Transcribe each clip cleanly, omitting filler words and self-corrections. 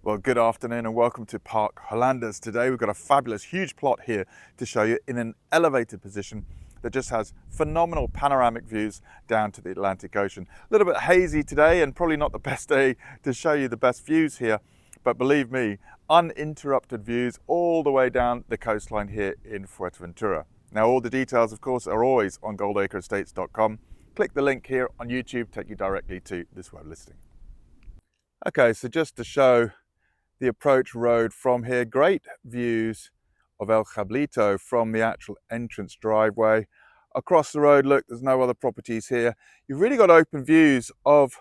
Well, good afternoon and welcome to Parque Holndes. Today we've got a fabulous, huge plot here to show you in an elevated position that just has phenomenal panoramic views down to the Atlantic Ocean. A little bit hazy today and probably not the best day to show you the best views here, but believe me, uninterrupted views all the way down the coastline here in Fuerteventura. Now, all the details, of course, are always on goldacreestates.com. Click the link here on YouTube, take you directly to this web listing. Okay, so just to show the approach road from here, great views of El Cablito from the actual entrance driveway. Across the road, look, there's no other properties here. You've really got open views of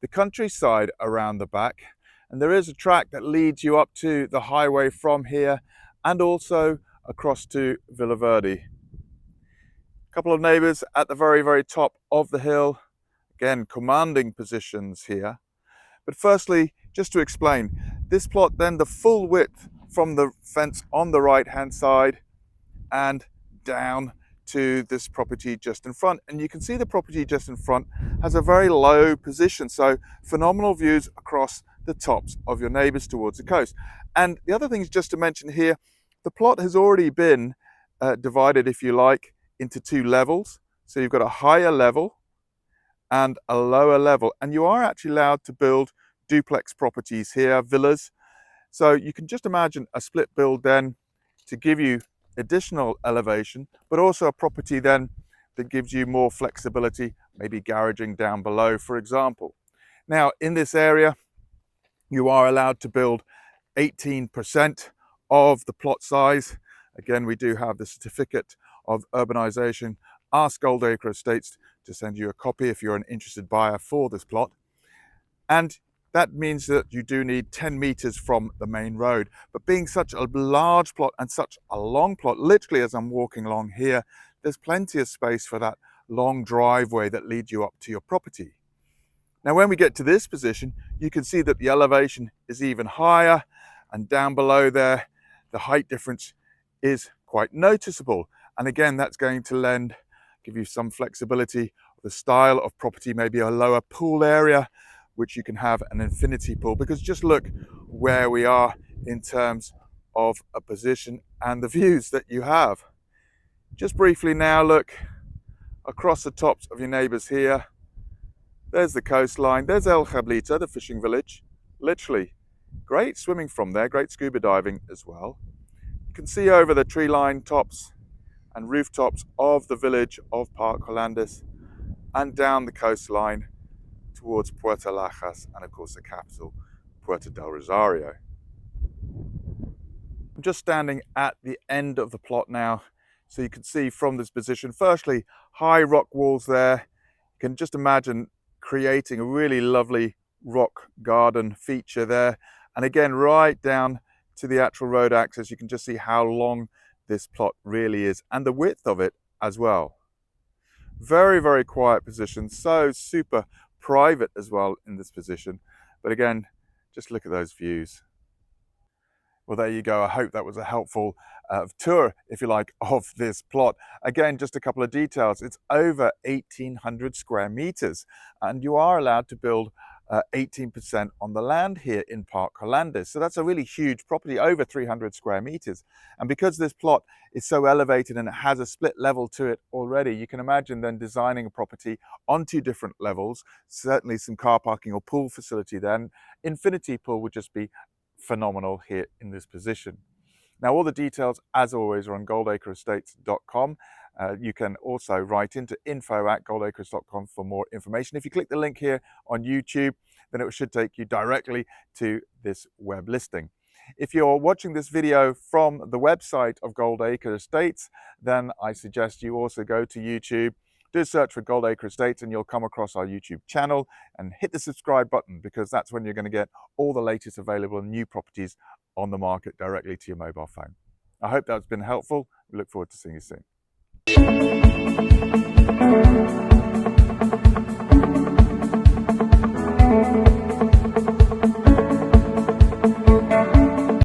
the countryside around the back, and there is a track that leads you up to the highway from here and also across to Villaverde. A couple of neighbors at the very top of the hill, again commanding positions here. But firstly, just to explain, this plot then the full width from the fence on the right hand side and down to this property just in front. And you can see the property just in front has a very low position, so phenomenal views across the tops of your neighbors towards the coast. And the other thing is just to mention here, the plot has already been divided, if you like, into two levels. So you've got a higher level and a lower level, and you are actually allowed to build duplex properties here, villas. So you can just imagine a split build then to give you additional elevation, but also a property then that gives you more flexibility, maybe garaging down below, for example. Now, in this area, you are allowed to build 18% of the plot size. Again, we do have the certificate of urbanization. Ask Goldacre Estates to send you a copy if you're an interested buyer for this plot. And that means that you do need 10 meters from the main road. But being such a large plot and such a long plot, literally as I'm walking along here, there's plenty of space for that long driveway that leads you up to your property. Now, when we get to this position, you can see that the elevation is even higher, and down below there, the height difference is quite noticeable. And again, that's going to give you some flexibility. The style of property, maybe a lower pool area, which you can have an infinity pool, because just look where we are in terms of a position and the views that you have. Just briefly now, look across the tops of your neighbors here. There's the coastline, there's El Cablito, the fishing village. Literally great swimming from there, great scuba diving as well. You can see over the tree line tops and rooftops of the village of Parque Holndes and down the coastline towards Puerto Lajas and of course the capital, Puerto del Rosario. I'm just standing at the end of the plot now, so you can see from this position, firstly, high rock walls there. You can just imagine creating a really lovely rock garden feature there. And again, right down to the actual road access, you can just see how long this plot really is and the width of it as well. Very quiet position, so super private as well in this position. But again, just look at those views. Well, there you go. I hope that was a helpful tour, if you like, of this plot. Again, just a couple of details. It's over 1,800 square meters, and you are allowed to build 18% on the land here in Parque Holndes. So that's a really huge property, over 300 square meters. And because this plot is so elevated and it has a split level to it already, you can imagine then designing a property on two different levels, certainly some car parking or pool facility then. Infinity pool would just be phenomenal here in this position. Now, all the details, as always, are on goldacreestates.com. You can also write into info@goldacres.com for more information. If you click the link here on YouTube, then it should take you directly to this web listing. If you're watching this video from the website of Goldacre Estates, then I suggest you also go to YouTube, do a search for Goldacre Estates, and you'll come across our YouTube channel, and hit the subscribe button, because that's when you're going to get all the latest available new properties on the market directly to your mobile phone. I hope that's been helpful. We look forward to seeing you soon.